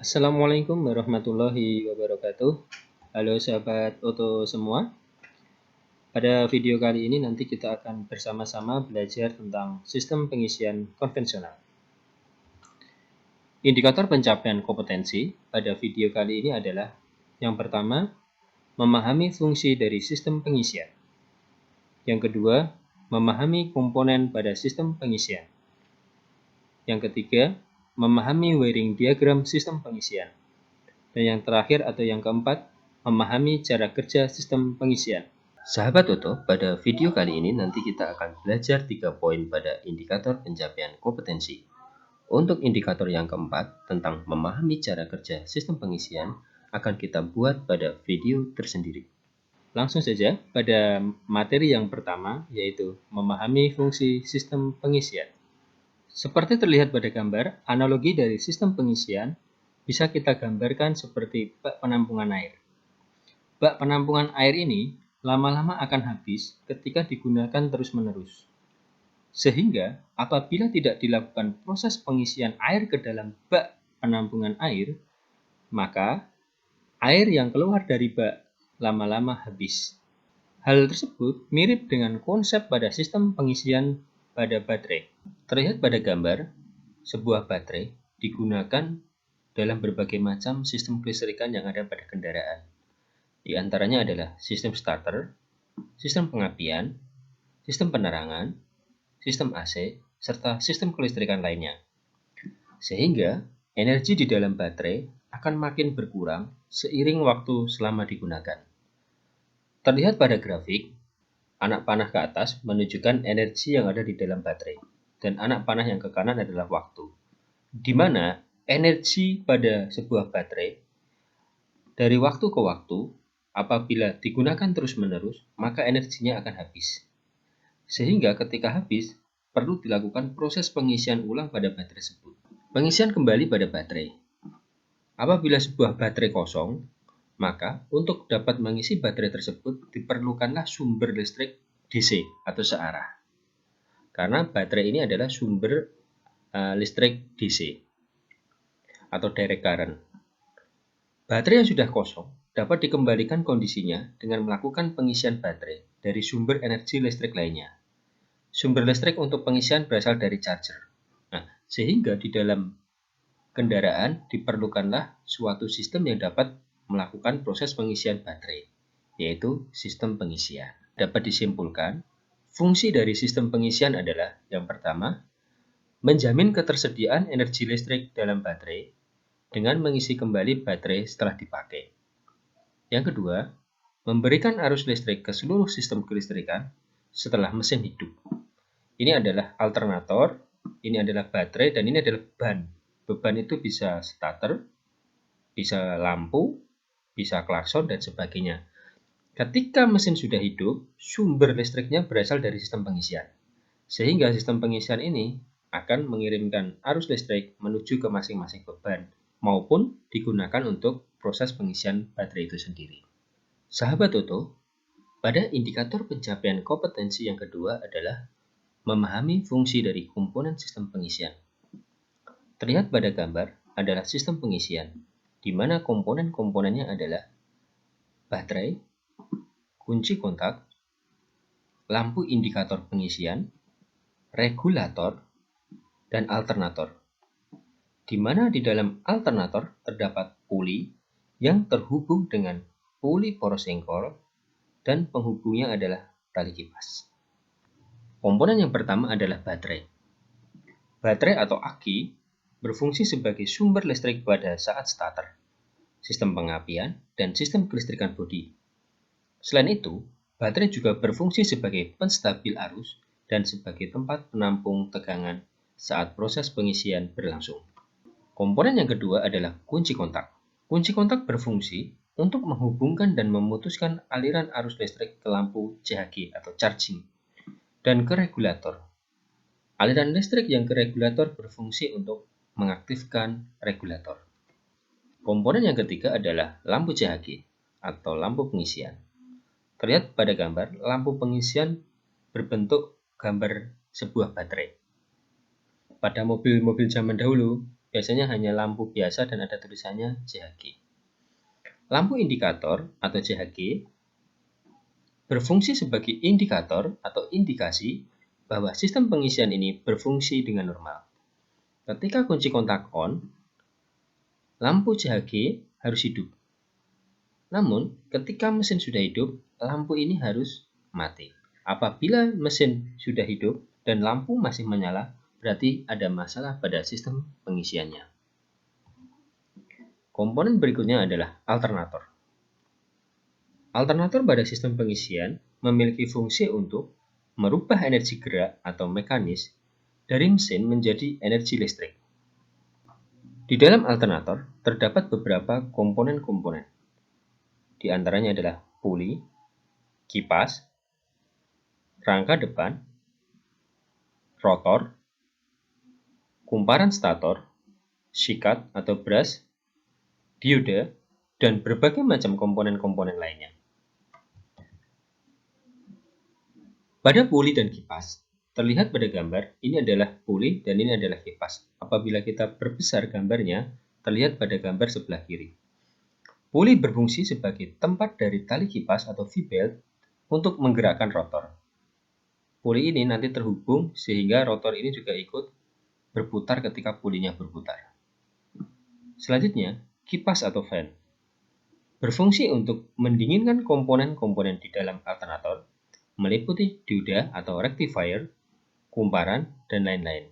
Assalamualaikum warahmatullahi wabarakatuh. Halo sahabat Oto semua. Pada video kali ini nanti kita akan bersama-sama belajar tentang sistem pengisian konvensional. Indikator pencapaian kompetensi pada video kali ini adalah yang pertama, memahami fungsi dari sistem pengisian. Yang kedua, memahami komponen pada sistem pengisian. Yang ketiga, memahami wiring diagram sistem pengisian. Dan yang terakhir atau yang keempat, memahami cara kerja sistem pengisian. Sahabat Oto, pada video kali ini nanti kita akan belajar 3 poin pada indikator pencapaian kompetensi. Untuk indikator yang keempat, tentang memahami cara kerja sistem pengisian, akan kita buat pada video tersendiri. Langsung saja pada materi yang pertama, yaitu memahami fungsi sistem pengisian. Seperti terlihat pada gambar, analogi dari sistem pengisian bisa kita gambarkan seperti bak penampungan air. Bak penampungan air ini lama-lama akan habis ketika digunakan terus-menerus. Sehingga apabila tidak dilakukan proses pengisian air ke dalam bak penampungan air, maka air yang keluar dari bak lama-lama habis. Hal tersebut mirip dengan konsep pada sistem pengisian pada baterai. Terlihat pada gambar, sebuah baterai digunakan dalam berbagai macam sistem kelistrikan yang ada pada kendaraan. Di antaranya adalah sistem starter, sistem pengapian, sistem penerangan, sistem AC, serta sistem kelistrikan lainnya. Sehingga energi di dalam baterai akan makin berkurang seiring waktu selama digunakan. Terlihat pada grafik, anak panah ke atas menunjukkan energi yang ada di dalam baterai, dan anak panah yang ke kanan adalah waktu, di mana energi pada sebuah baterai dari waktu ke waktu, apabila digunakan terus-menerus, maka energinya akan habis. Sehingga ketika habis, perlu dilakukan proses pengisian ulang pada baterai tersebut. Pengisian kembali pada baterai. Apabila sebuah baterai kosong, maka untuk dapat mengisi baterai tersebut diperlukanlah sumber listrik DC atau searah. Karena baterai ini adalah sumber listrik DC atau direct current. Baterai yang sudah kosong dapat dikembalikan kondisinya dengan melakukan pengisian baterai dari sumber energi listrik lainnya. Sumber listrik untuk pengisian berasal dari charger. Nah, sehingga di dalam kendaraan diperlukanlah suatu sistem yang dapat melakukan proses pengisian baterai, yaitu sistem pengisian. Dapat disimpulkan, fungsi dari sistem pengisian adalah yang pertama, menjamin ketersediaan energi listrik dalam baterai dengan mengisi kembali baterai setelah dipakai. Yang kedua, memberikan arus listrik ke seluruh sistem kelistrikan setelah mesin hidup. Ini adalah alternator, ini adalah baterai, dan ini adalah beban. Beban itu bisa starter, bisa lampu, bisa klakson, dan sebagainya. Ketika mesin sudah hidup, sumber listriknya berasal dari sistem pengisian. Sehingga sistem pengisian ini akan mengirimkan arus listrik menuju ke masing-masing beban, maupun digunakan untuk proses pengisian baterai itu sendiri. Sahabat Oto, pada indikator pencapaian kompetensi yang kedua adalah memahami fungsi dari komponen sistem pengisian. Terlihat pada gambar adalah sistem pengisian, di mana komponen-komponennya adalah baterai, kunci kontak, lampu indikator pengisian, regulator, dan alternator. Di mana di dalam alternator terdapat puli yang terhubung dengan puli poros engkol dan penghubungnya adalah tali kipas. Komponen yang pertama adalah baterai. Baterai atau aki berfungsi sebagai sumber listrik pada saat starter, sistem pengapian, dan sistem kelistrikan bodi. Selain itu, baterai juga berfungsi sebagai penstabil arus dan sebagai tempat penampung tegangan saat proses pengisian berlangsung. Komponen yang kedua adalah kunci kontak. Kunci kontak berfungsi untuk menghubungkan dan memutuskan aliran arus listrik ke lampu CHG atau charging dan ke regulator. Aliran listrik yang ke regulator berfungsi untuk mengaktifkan regulator. Komponen yang ketiga adalah lampu CHG atau lampu pengisian. Terlihat pada gambar, lampu pengisian berbentuk gambar sebuah baterai. Pada mobil-mobil zaman dahulu, biasanya hanya lampu biasa dan ada tulisannya CHG. Lampu indikator atau CHG berfungsi sebagai indikator atau indikasi bahwa sistem pengisian ini berfungsi dengan normal. Ketika kunci kontak on, lampu CHG harus hidup. Namun, ketika mesin sudah hidup, lampu ini harus mati. Apabila mesin sudah hidup dan lampu masih menyala, berarti ada masalah pada sistem pengisiannya. Komponen berikutnya adalah alternator. Alternator pada sistem pengisian memiliki fungsi untuk merubah energi gerak atau mekanis dari mesin menjadi energi listrik. Di dalam alternator terdapat beberapa komponen-komponen. Di antaranya adalah puli, kipas, rangka depan, rotor, kumparan stator, sikat atau brush, diode, dan berbagai macam komponen-komponen lainnya. Pada puli dan kipas, terlihat pada gambar, ini adalah puli dan ini adalah kipas. Apabila kita perbesar gambarnya, terlihat pada gambar sebelah kiri. Puli berfungsi sebagai tempat dari tali kipas atau V-belt untuk menggerakkan rotor. Puli ini nanti terhubung sehingga rotor ini juga ikut berputar ketika pulinya berputar. Selanjutnya, kipas atau fan. Berfungsi untuk mendinginkan komponen-komponen di dalam alternator, meliputi dioda atau rectifier, kumparan, dan lain-lain.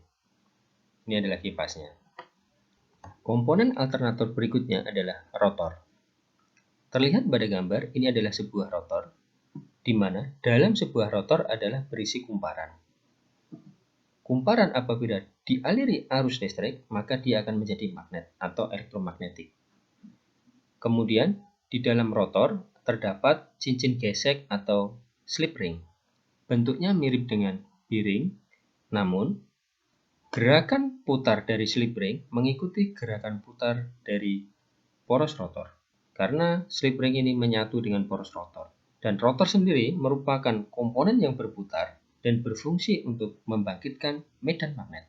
Ini adalah kipasnya. Komponen alternator berikutnya adalah rotor. Terlihat pada gambar, ini adalah sebuah rotor, di mana dalam sebuah rotor adalah berisi kumparan. Kumparan apabila dialiri arus listrik, maka dia akan menjadi magnet atau elektromagnetik. Kemudian, di dalam rotor terdapat cincin gesek atau slip ring. Bentuknya mirip dengan bearing, namun gerakan putar dari slip ring mengikuti gerakan putar dari poros rotor. Karena slip ring ini menyatu dengan poros rotor. Dan rotor sendiri merupakan komponen yang berputar dan berfungsi untuk membangkitkan medan magnet.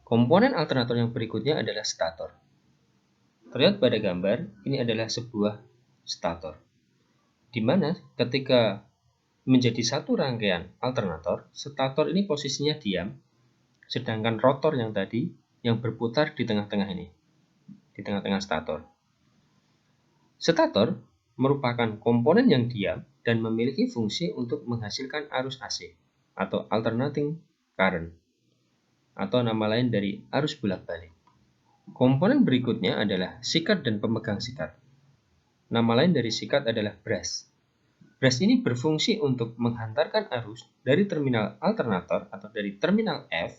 Komponen alternator yang berikutnya adalah stator. Terlihat pada gambar, ini adalah sebuah stator. Di mana ketika menjadi satu rangkaian alternator, stator ini posisinya diam, sedangkan rotor yang tadi yang berputar di tengah-tengah ini, di tengah-tengah stator. Stator merupakan komponen yang diam dan memiliki fungsi untuk menghasilkan arus AC atau alternating current, atau nama lain dari arus bolak-balik. Komponen berikutnya adalah sikat dan pemegang sikat. Nama lain dari sikat adalah brush. Brush ini berfungsi untuk menghantarkan arus dari terminal alternator atau dari terminal F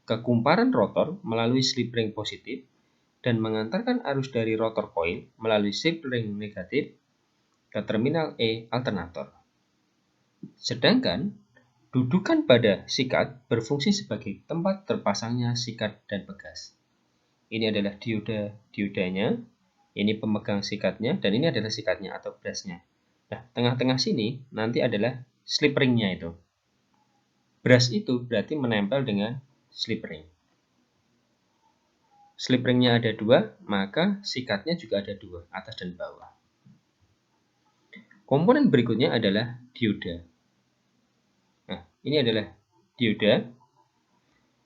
ke kumparan rotor melalui slip ring positif dan mengantarkan arus dari rotor coil melalui slip ring negatif ke terminal E alternator. Sedangkan dudukan pada sikat berfungsi sebagai tempat terpasangnya sikat dan pegas. Ini adalah diodanya, ini pemegang sikatnya, dan ini adalah sikatnya atau brushnya. Nah, tengah-tengah sini nanti adalah slip ringnya itu. Brush itu berarti menempel dengan slip ring. Slip ringnya ada dua, maka sikatnya juga ada dua, atas dan bawah. Komponen berikutnya adalah dioda. Nah, ini adalah dioda.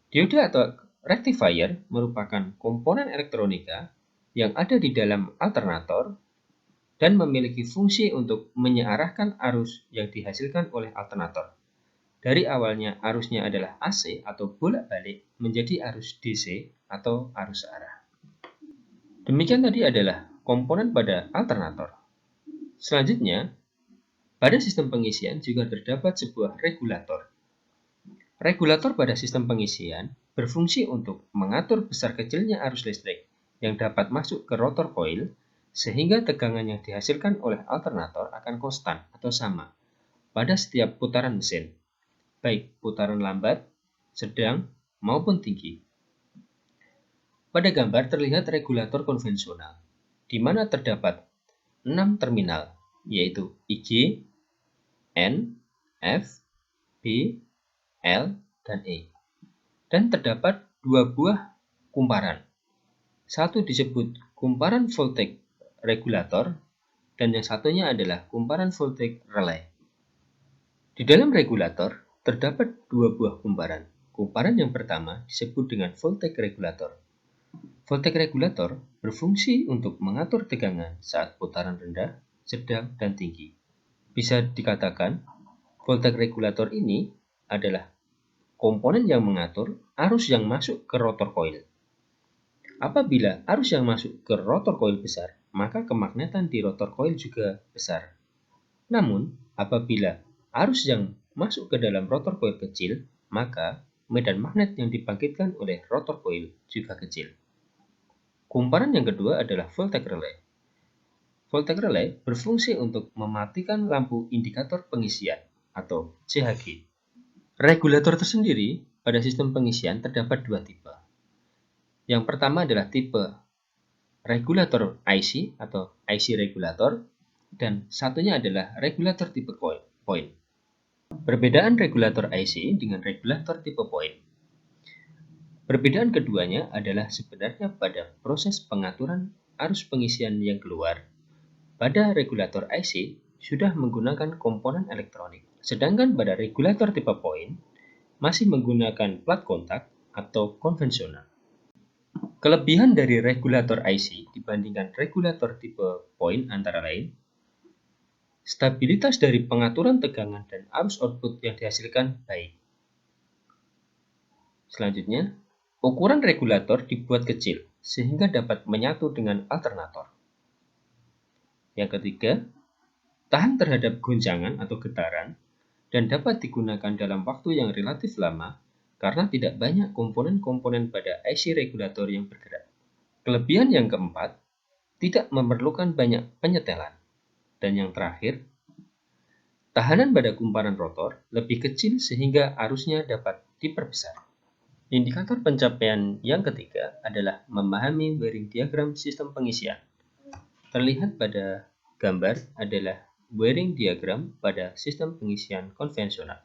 Dioda atau rectifier merupakan komponen elektronika yang ada di dalam alternator dan memiliki fungsi untuk menyearahkan arus yang dihasilkan oleh alternator. Dari awalnya arusnya adalah AC atau bolak-balik menjadi arus DC atau arus searah. Demikian tadi adalah komponen pada alternator. Selanjutnya, pada sistem pengisian juga terdapat sebuah regulator. Regulator pada sistem pengisian berfungsi untuk mengatur besar kecilnya arus listrik yang dapat masuk ke rotor coil sehingga tegangan yang dihasilkan oleh alternator akan konstan atau sama pada setiap putaran mesin, baik putaran lambat, sedang, maupun tinggi. Pada gambar terlihat regulator konvensional, di mana terdapat 6 terminal, yaitu IG, N, F, B, L, dan E. Dan terdapat 2 buah kumparan. Satu disebut kumparan voltage regulator dan yang satunya adalah kumparan voltage relay. Di dalam regulator terdapat dua buah kumparan. Kumparan yang pertama disebut dengan voltage regulator. Voltage regulator berfungsi untuk mengatur tegangan saat putaran rendah, sedang, dan tinggi. Bisa dikatakan, voltage regulator ini adalah komponen yang mengatur arus yang masuk ke rotor coil. Apabila arus yang masuk ke rotor coil besar, maka kemagnetan di rotor coil juga besar. Namun, apabila arus yang masuk ke dalam rotor coil kecil, maka medan magnet yang dibangkitkan oleh rotor coil juga kecil. Kumparan yang kedua adalah voltage relay. Voltage relay berfungsi untuk mematikan lampu indikator pengisian atau CHG. Regulator tersendiri pada sistem pengisian terdapat dua tipe. Yang pertama adalah tipe regulator IC atau IC regulator dan satunya adalah regulator tipe point. Perbedaan regulator IC dengan regulator tipe point. Perbedaan keduanya adalah sebenarnya pada proses pengaturan arus pengisian yang keluar. Pada regulator IC sudah menggunakan komponen elektronik, sedangkan pada regulator tipe point masih menggunakan plat kontak atau konvensional. Kelebihan dari regulator IC dibandingkan regulator tipe point antara lain, stabilitas dari pengaturan tegangan dan arus output yang dihasilkan baik. Selanjutnya, ukuran regulator dibuat kecil sehingga dapat menyatu dengan alternator. Yang ketiga, tahan terhadap goncangan atau getaran dan dapat digunakan dalam waktu yang relatif lama karena tidak banyak komponen-komponen pada IC regulator yang bergerak. Kelebihan yang keempat, tidak memerlukan banyak penyetelan. Dan yang terakhir, tahanan pada kumparan rotor lebih kecil sehingga arusnya dapat diperbesar. Indikator pencapaian yang ketiga adalah memahami wiring diagram sistem pengisian. Terlihat pada gambar adalah wiring diagram pada sistem pengisian konvensional,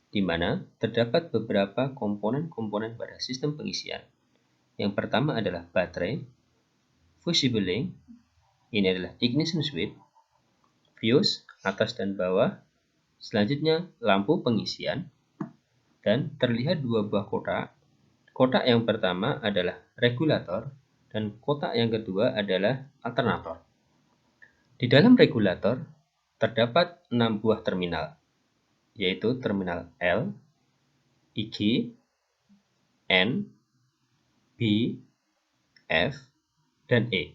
di mana terdapat beberapa komponen-komponen pada sistem pengisian. Yang pertama adalah baterai, fusible link, ini adalah ignition switch, fuse atas dan bawah, selanjutnya lampu pengisian, dan terlihat dua buah kotak. Kotak yang pertama adalah regulator dan kotak yang kedua adalah alternator. Di dalam regulator terdapat 6 buah terminal, yaitu terminal L, IG, N, B, F, dan E.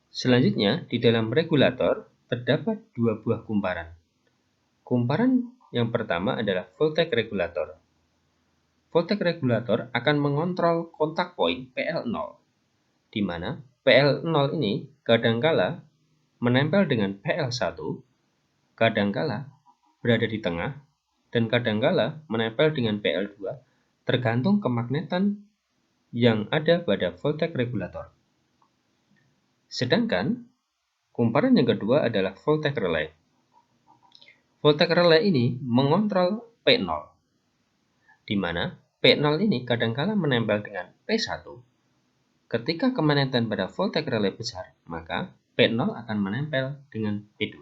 Selanjutnya, di dalam regulator terdapat dua buah kumparan. Kumparan yang pertama adalah voltage regulator. Voltage regulator akan mengontrol kontak poin PL0, di mana PL0 ini kadangkala menempel dengan PL1, kadangkala berada di tengah, dan kadangkala menempel dengan PL2, tergantung kemagnetan yang ada pada voltage regulator. Sedangkan kumparan yang kedua adalah voltage relay. Voltage relay ini mengontrol P0, di mana P0 ini kadangkala menempel dengan P1. Ketika kemagnetan pada voltage relay besar, maka P0 akan menempel dengan P2.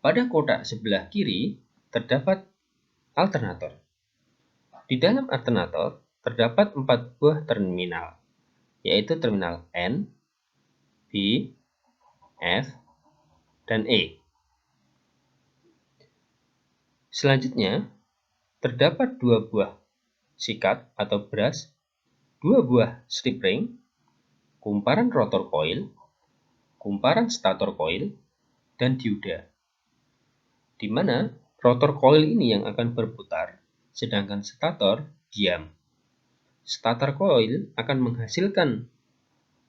Pada kotak sebelah kiri terdapat alternator. Di dalam alternator terdapat 4 buah terminal, yaitu terminal N, B, F, dan E. Selanjutnya, terdapat 2 buah sikat atau brush, 2 buah strip ring, kumparan rotor coil, kumparan stator coil, dan dioda. Di mana rotor coil ini yang akan berputar, sedangkan stator diam. Stator coil akan menghasilkan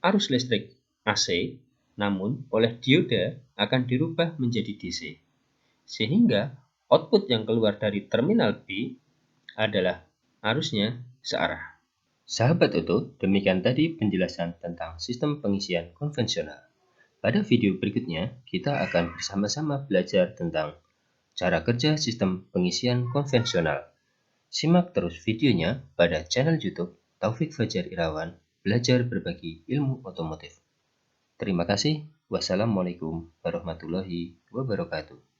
arus listrik AC, namun oleh dioda akan dirubah menjadi DC. Sehingga output yang keluar dari terminal B adalah arusnya searah. Sahabat Oto, demikian tadi penjelasan tentang sistem pengisian konvensional. Pada video berikutnya, kita akan bersama-sama belajar tentang cara kerja sistem pengisian konvensional. Simak terus videonya pada channel YouTube Taufik Fajar Irawan, Belajar Berbagi Ilmu Otomotif. Terima kasih. Wassalamualaikum warahmatullahi wabarakatuh.